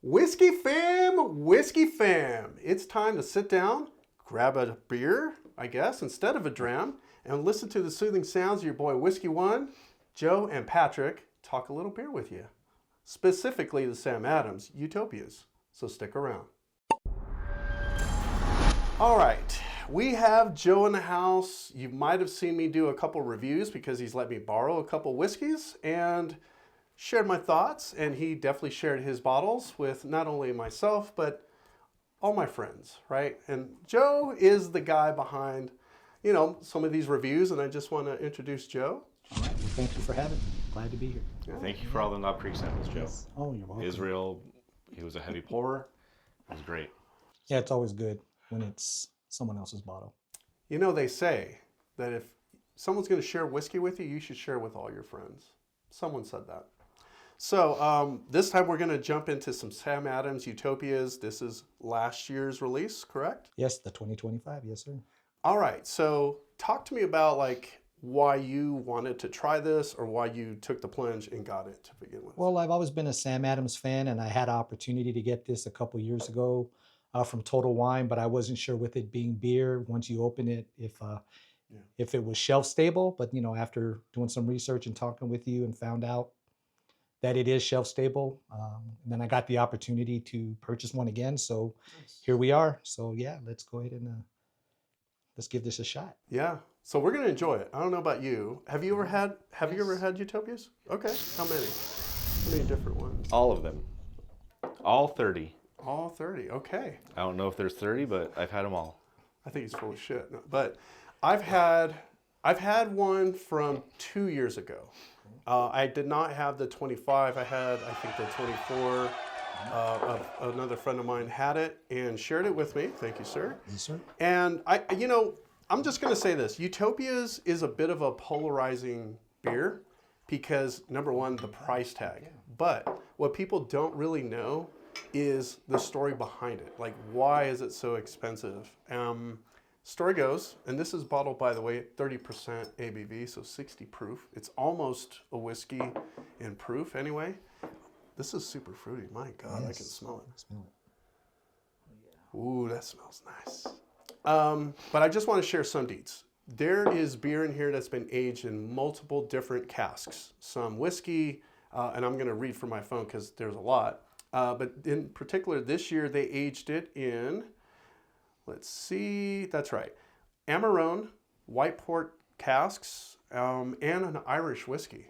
Whiskey fam. It's time to sit down, grab a beer, I guess, instead of a dram, and listen to the soothing sounds of your boy Whiskey One, Joe, and Patrick talk a little beer with you. Specifically the Sam Adams Utopias. So stick around. All right, we have Joe in the house. You might have seen me do a couple reviews because he's let me borrow a couple whiskeys and shared my thoughts, and he definitely shared his bottles with not only myself, but all my friends, right? And Joe is the guy behind, some of these reviews, and I just want to introduce Joe. All right, well, thank you for having me. Glad to be here. Yeah. Thank you for all the Knob Creek samples, Joe. Yes. Oh, you're welcome. Israel, he was a heavy pourer. It was great. Yeah, it's always good when it's someone else's bottle. They say that if someone's going to share whiskey with you, you should share with all your friends. Someone said that. So this time we're going to jump into some Sam Adams Utopias. This is last year's release, correct? Yes, the 2025. Yes, sir. All right. So talk to me about why you wanted to try this or why you took the plunge and got it to begin with. Well, I've always been a Sam Adams fan, and I had an opportunity to get this a couple years ago from Total Wine, but I wasn't sure with it being beer, once you open it, if it was shelf stable. But, after doing some research and talking with you and found out that it is shelf stable. And then I got the opportunity to purchase one again. So here we are. So yeah, let's go ahead and let's give this a shot. Yeah. So we're gonna enjoy it. I don't know about you. Have you ever had Utopias? Okay. How many? How many different ones? All of them. All 30. All 30. Okay. I don't know if there's 30, but I've had them all. I think he's full of shit. No, but I've had one from 2 years ago. I did not have the 25. I had, I think, the 24. Another friend of mine had it and shared it with me. Thank you, sir. Yes, sir. And I'm just going to say this. Utopias is a bit of a polarizing beer because, number one, the price tag. But what people don't really know is the story behind it. Like, why is it so expensive? Story goes, and this is bottled, by the way, at 30% ABV, so 60 proof. It's almost a whiskey in proof anyway. This is super fruity. My God, yes. I can smell it. Ooh, that smells nice. But I just want to share some deets. There is beer in here that's been aged in multiple different casks. Some whiskey, and I'm going to read from my phone because there's a lot. But in particular, this year they aged it in... Let's see, that's right. Amarone, white port casks, and an Irish whiskey.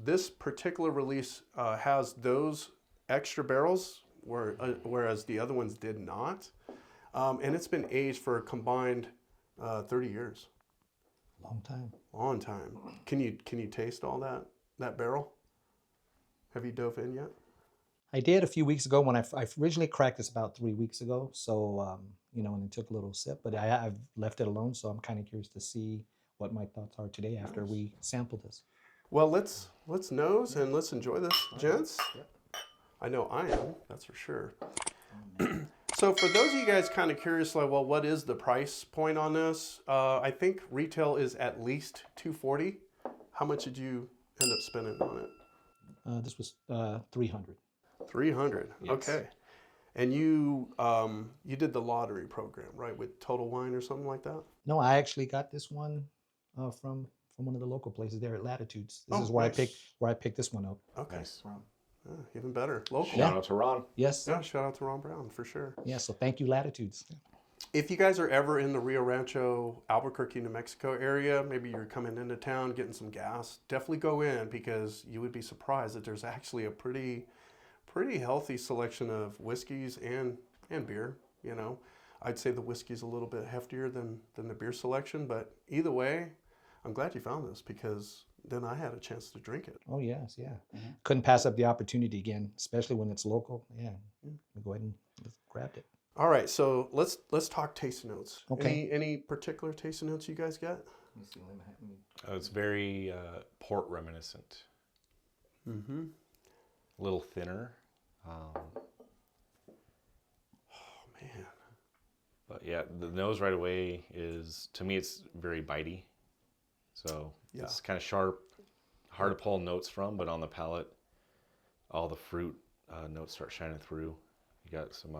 This particular release has those extra barrels, whereas the other ones did not. And it's been aged for a combined 30 years. Long time. Can you taste all that barrel? Have you dove in yet? I did a few weeks ago when I originally cracked this about 3 weeks ago. So, and it took a little sip, but I've left it alone. So I'm kind of curious to see what my thoughts are today after we sample this. Well, let's nose and let's enjoy this, gents. Yep. I know I am, that's for sure. So for those of you guys kind of curious, what is the price point on this? I think retail is at least $240. How much did you end up spending on it? This was $300. $300. Yes. Okay. And you did the lottery program, right, with Total Wine or something like that? No, I actually got this one from one of the local places there at Latitudes. This is where nice. I picked this one up. Okay. Nice. Even better. Local. Shout out to Ron. Yes. Yeah, shout out to Ron Brown for sure. Yeah, so thank you, Latitudes. If you guys are ever in the Rio Rancho, Albuquerque, New Mexico area, maybe you're coming into town getting some gas, definitely go in because you would be surprised that there's actually a pretty healthy selection of whiskeys and beer. I'd say the whiskey's a little bit heftier than the beer selection, but either way, I'm glad you found this because then I had a chance to drink it. Oh yes, yeah. Mm-hmm. Couldn't pass up the opportunity again, especially when it's local. Yeah, we go ahead and grabbed it. All right, so let's talk tasting notes. Okay. Any particular tasting notes you guys got? It's very port reminiscent. Mm-hmm. A little thinner. Oh man. But yeah, the nose right away is, to me, it's very bitey. So Yeah. It's kind of sharp, hard to pull notes from, but on the palate, all the fruit notes start shining through. You got some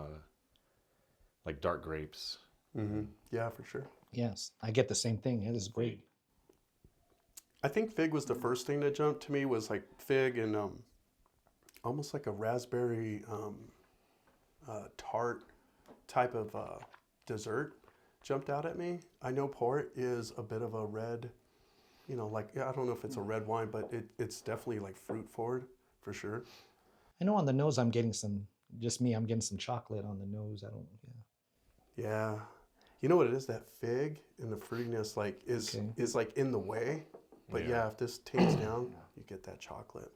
like dark grapes. Mm-hmm. Yeah, for sure. Yes, I get the same thing. It is great. I think fig was the first thing that jumped to me, was like fig and almost like a raspberry tart type of dessert jumped out at me. I know port is a bit of a red, you know, like, I don't know if it's a red wine, but it's definitely like fruit forward for sure. I know on the nose I'm getting some, just me, I'm getting some chocolate on the nose. I don't, yeah. Yeah. You know what it is? That fig and the fruitiness like is like in the way. But yeah, if this tastes down, you get that chocolate.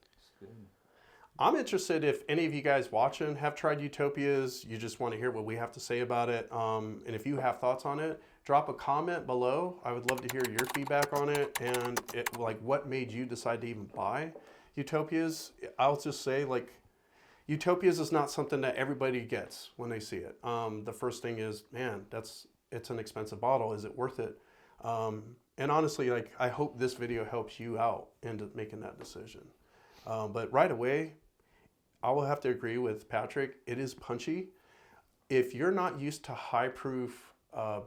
I'm interested if any of you guys watching have tried Utopias, you just want to hear what we have to say about it. And if you have thoughts on it, drop a comment below. I would love to hear your feedback on it and like what made you decide to even buy Utopias. I'll just say, like, Utopias is not something that everybody gets when they see it. The first thing is, man, it's an expensive bottle. Is it worth it? And honestly, like, I hope this video helps you out into making that decision. But right away, I will have to agree with Patrick. It is punchy. If you're not used to high proof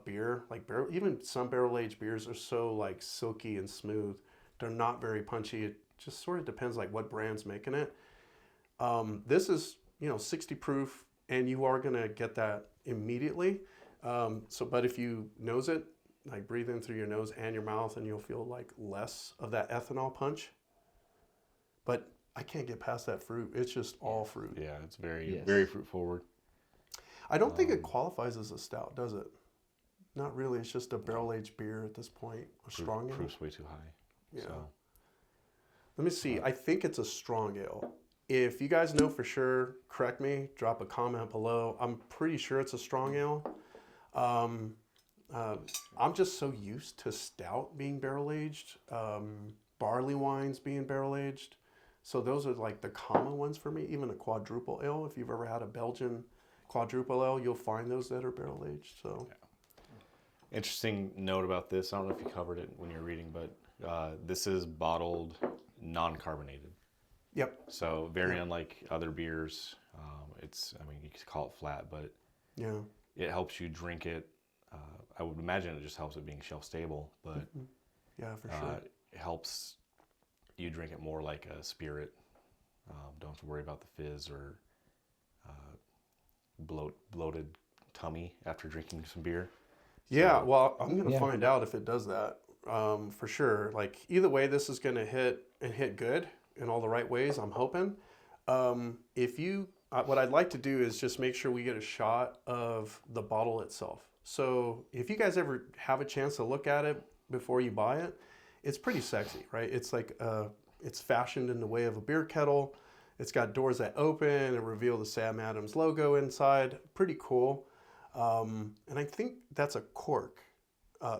beer, like even some barrel aged beers are so like silky and smooth. They're not very punchy. It just sort of depends like what brand's making it. This is, 60 proof, and you are gonna get that immediately. But if you nose it, like breathe in through your nose and your mouth, and you'll feel like less of that ethanol punch. But I can't get past that fruit. It's just all fruit. Yeah, it's very fruit forward. I don't think it qualifies as a stout, does it? Not really. It's just a barrel-aged beer at this point. A strong ale. Proof's way too high. Yeah. So. Let me see. I think it's a strong ale. If you guys know for sure, correct me. Drop a comment below. I'm pretty sure it's a strong ale. I'm just so used to stout being barrel-aged, barley wines being barrel-aged. So those are like the common ones for me. Even a quadruple ale, if you've ever had a Belgian quadruple ale, you'll find those that are barrel-aged. So, Interesting note about this. I don't know if you covered it when you're reading, but this is bottled non-carbonated. Yep. So very unlike other beers. You could call it flat, but it helps you drink it. I would imagine it just helps it being shelf stable, but yeah, for sure. It helps you drink it more like a spirit. Don't have to worry about the fizz or bloated tummy after drinking some beer. Yeah, well, I'm going to find out if it does that for sure. Like, either way, this is going to hit good in all the right ways, I'm hoping. What I'd like to do is just make sure we get a shot of the bottle itself. So if you guys ever have a chance to look at it before you buy it, it's pretty sexy, right? It's like, it's fashioned in the way of a beer kettle. It's got doors that open and reveal the Sam Adams logo inside. Pretty cool. And I think that's a cork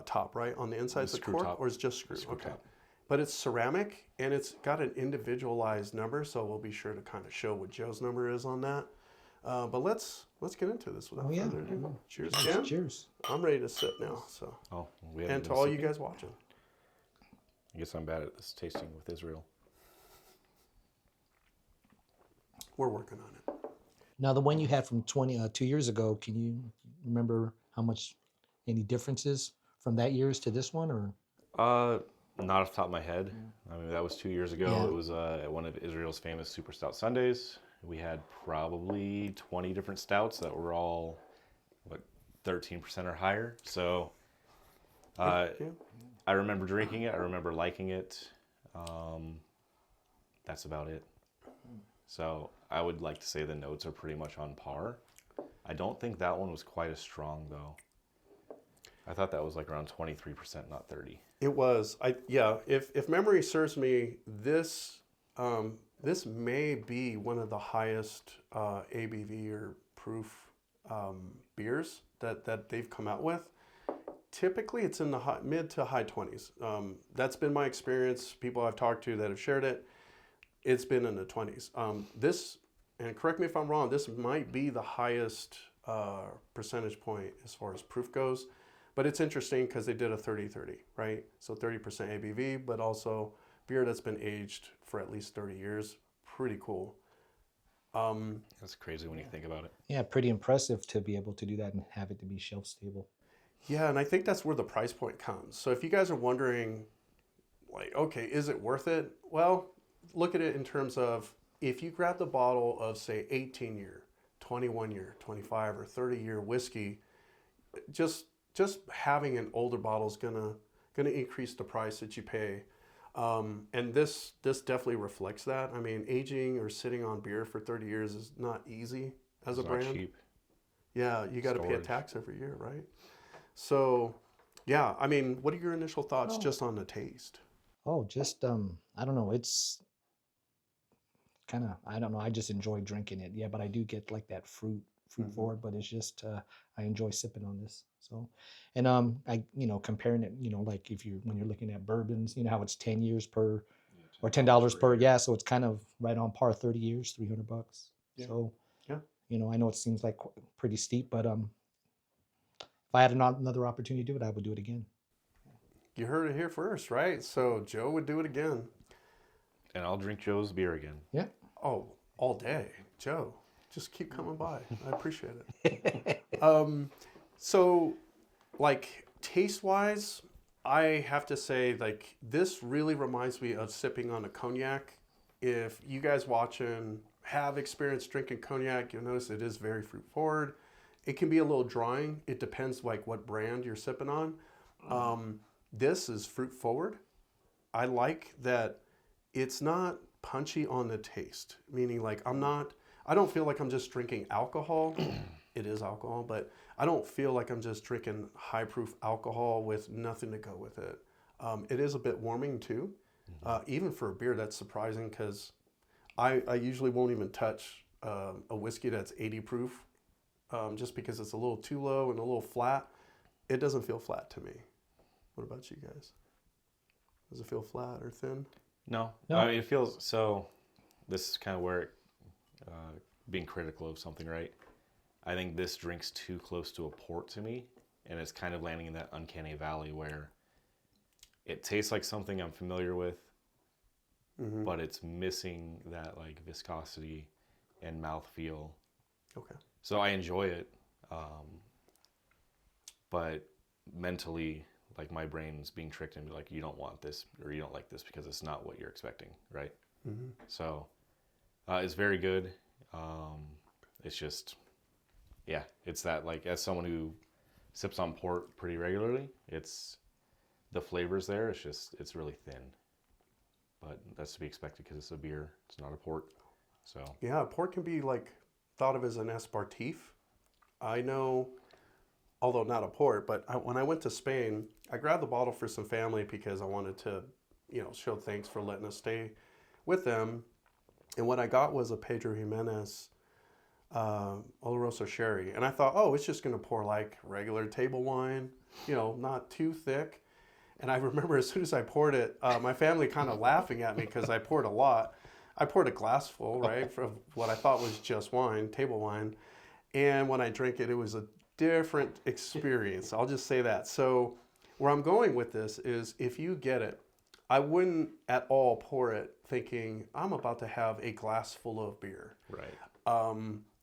top, right? On the inside is a cork, top. Or it's just screw? Screw Okay. top. But it's ceramic, and it's got an individualized number, so we'll be sure to kind of show what Joe's number is on that. But let's get into this without further ado. Cheers, Jim. Cheers. I'm ready to sip now. So. And to all you guys watching. I guess I'm bad at this tasting with Israel. We're working on it. Now, the one you had from 2 years ago, can you remember any differences from that year's to this one, or? Not off the top of my head. I mean, that was 2 years ago. Yeah. It was at one of Israel's famous Super Stout Sundays. We had probably 20 different stouts that were all, 13% or higher. So I remember drinking it. I remember liking it. That's about it. So I would like to say the notes are pretty much on par. I don't think that one was quite as strong, though. I thought that was like around 23%, not 30. It was. If memory serves me, this may be one of the highest ABV or proof beers that they've come out with. Typically, it's in the mid to high 20s. That's been my experience. People I've talked to that have shared it, it's been in the 20s. This, and correct me if I'm wrong, this might be the highest percentage point as far as proof goes. But it's interesting because they did a 30-30, right? So 30% ABV, but also beer that's been aged for at least 30 years. Pretty cool. That's crazy when you think about it. Yeah, pretty impressive to be able to do that and have it to be shelf stable. Yeah, and I think that's where the price point comes. So if you guys are wondering, like, okay, is it worth it? Well, look at it in terms of if you grab the bottle of, say, 18-year, 21-year, 25 or 30-year whiskey, just having an older bottle is gonna increase the price that you pay. And this definitely reflects that. I mean, aging or sitting on beer for 30 years is not easy as a It's not brand. cheap. Yeah, you got to pay a Storage. tax every year, right? So, yeah, I mean, what are your initial thoughts Oh. just on the taste? Oh, just I don't know. It's kind of, I don't know. I just enjoy drinking it. Yeah, but I do get like that fruit Mhm. forward. But it's just I enjoy sipping on this. So, and I comparing it, like if you when you're looking at bourbons, how it's 10 years per or $10 per. Yeah, so it's kind of right on par. 30 years, $300. Yeah. So Yeah. I know it seems like pretty steep, but if I had another opportunity to do it, I would do it again. You heard it here first, right? So Joe would do it again. And I'll drink Joe's beer again. Yeah. Oh, all day. Joe, just keep coming by. I appreciate it. So, like, taste-wise, I have to say, like, this really reminds me of sipping on a cognac. If you guys watching have experience drinking cognac, you'll notice it is very fruit forward. It can be a little drying. It depends, like, what brand you're sipping on. This is fruit forward. I like that it's not punchy on the taste, meaning like I don't feel like I'm just drinking alcohol. It is alcohol, but I don't feel like I'm just drinking high proof alcohol with nothing to go with it. It is a bit warming too. Even for a beer, that's surprising because I usually won't even touch a whiskey that's 80 proof just because it's a little too low and a little flat. It doesn't feel flat to me. What about you guys? Does it feel flat or thin? No. No. I mean, it feels so. This is kind of where being critical of something, right? I think this drinks too close to a port to me, and it's kind of landing in that uncanny valley where it tastes like something I'm familiar with, but it's missing that like viscosity and mouthfeel. Okay. So I enjoy it, but mentally, like my brain's being tricked into like you don't want this or you don't like this because it's not what you're expecting, right? So it's very good. It's just, yeah, it's that like as someone who sips on port pretty regularly, it's the flavors there. It's really thin, but that's to be expected because it's a beer. It's not a port. So Yeah, port can be like thought of as an aperitif. I know, although not a port, but when I went to Spain, I grabbed the bottle for some family because I wanted to, show thanks for letting us stay with them. And what I got was a Pedro Jimenez Oloroso sherry. And I thought, oh, it's just going to pour like regular table wine, not too thick. And I remember as soon as I poured it, my family kind of laughing at me because I poured a lot. I poured a glass full, right, of what I thought was just wine, table wine. And when I drank it, it was a different experience. I'll just say that. So where I'm going with this is if you get it, I wouldn't at all pour it thinking I'm about to have a glass full of beer. right.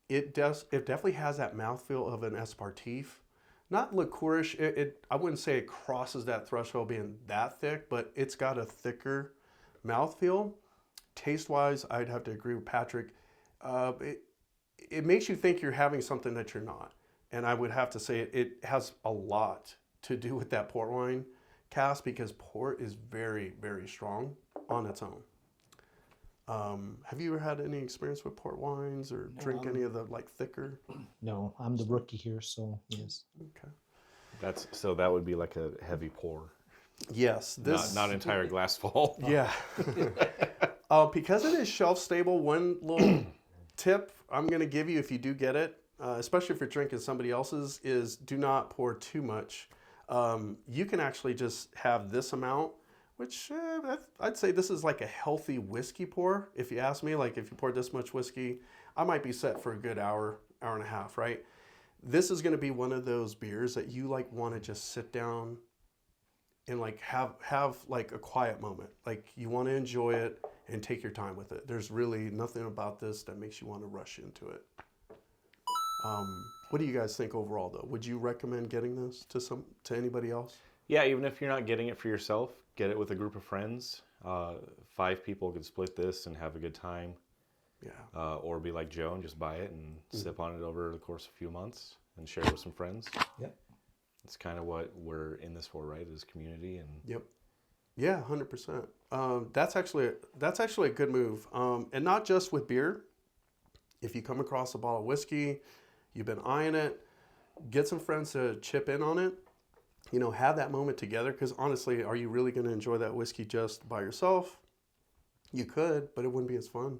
It definitely has that mouthfeel of an aperitif. Not liquorish. I wouldn't say it crosses that threshold being that thick, but it's got a thicker mouthfeel. Taste-wise, I'd have to agree with Patrick. It makes you think you're having something that you're not. And I would have to say it has a lot to do with that port wine cask because port is very, very strong on its own. Have you ever had any experience with port wines or drink any of the like thicker? No, I'm the rookie here, so yes. Okay. So that would be like a heavy pour, Yes. not entire glass full. Yeah. Because it is shelf stable, one little tip I'm going to give you if you do get it, especially if you're drinking somebody else's, is do not pour too much. You can actually just have this amount, which I'd say this is like a healthy whiskey pour. If you ask me, like if you pour this much whiskey, I might be set for a good hour and a half, right? This is going to be one of those beers that you like want to just sit down and like have like a quiet moment. Like you want to enjoy it and take your time with it. There's really nothing about this that makes you want to rush into it. What do you guys think overall, though? Would you recommend getting this to anybody else? Yeah, even if you're not getting it for yourself, get it with a group of friends. 5 people could split this and have a good time. Yeah. Or be like Joe and just buy it and sip on it over the course of a few months and share it with some friends. Yep. It's kind of what we're in this for, right? Is community and. Yep. Yeah, 100%. That's actually a good move, and not just with beer. If you come across a bottle of whiskey, you've been eyeing it, get some friends to chip in on it. You know, have that moment together. Because honestly, are you really going to enjoy that whiskey just by yourself? You could, but it wouldn't be as fun.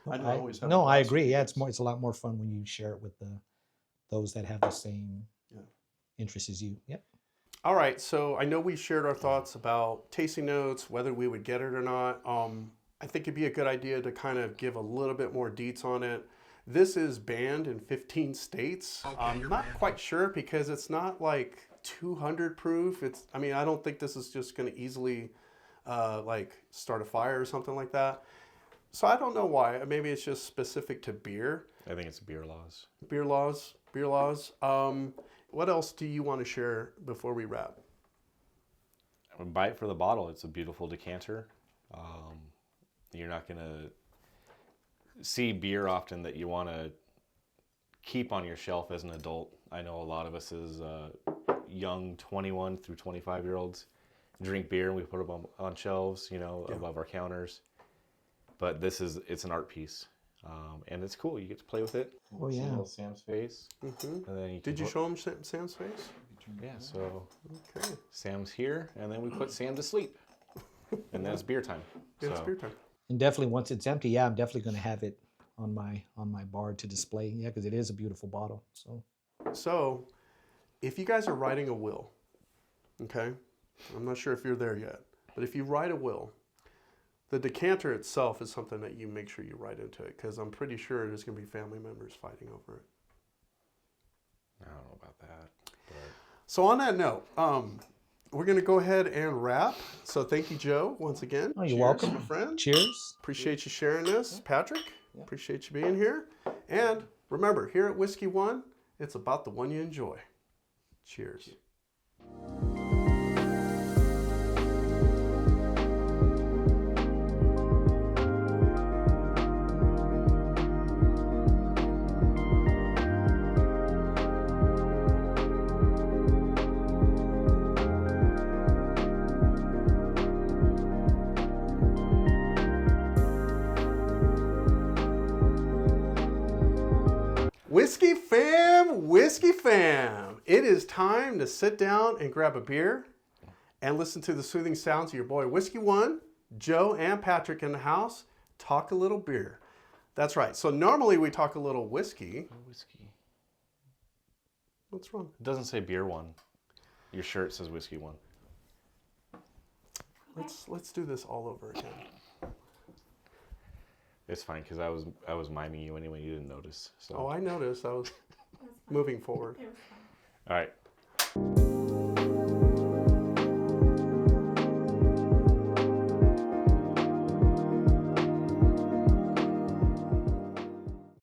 I agree. Yeah, it's a lot more fun when you share it with those that have the same interests as you. Yep. All right, so I know we shared our thoughts about tasting notes, whether we would get it or not. I think it'd be a good idea to kind of give a little bit more deets on it. This is banned in 15 states. I'm not quite sure because it's not like 200 proof. I don't think this is just going to easily like start a fire or something like that. So I don't know why. Maybe it's just specific to beer. I think it's beer laws. Beer laws. What else do you want to share before we wrap? Buy it for the bottle. It's a beautiful decanter. You're not going to see beer often that you want to keep on your shelf as an adult. I know a lot of us as young 21 through 25-year-olds drink beer and we put them on shelves, above our counters. But it's an art piece. And it's cool. You get to play with it. Oh, yeah. See little Sam's face. Mm-hmm. And then Did you show him Sam's face? Yeah, so Okay. Sam's here, and then we put Sam to sleep. And then it's beer time. Yeah, it's beer time. And definitely once it's empty, I'm definitely going to have it on my bar to display. Yeah, because it is a beautiful bottle. So, if you guys are writing a will, okay, I'm not sure if you're there yet, but if you write a will, the decanter itself is something that you make sure you write into it, because I'm pretty sure there's going to be family members fighting over it. I don't know about that. But... So on that note, we're going to go ahead and wrap. So thank you, Joe, once again. Oh, you're Cheers, welcome. my friend. Cheers. Appreciate you sharing this. Patrick, Yeah. appreciate you being here. And remember, here at Whiskey One, it's about the one you enjoy. Cheers. Whiskey fam, it is time to sit down and grab a beer and listen to the soothing sounds of your boy Whiskey One, Joe and Patrick in the house, talk a little beer. That's right. So normally we talk a little whiskey. Whiskey. What's wrong? It doesn't say beer one. Your shirt says whiskey one. Let's do this all over again. It's fine because I was miming you anyway. You didn't notice. So. Oh, I noticed. I was moving forward. All right.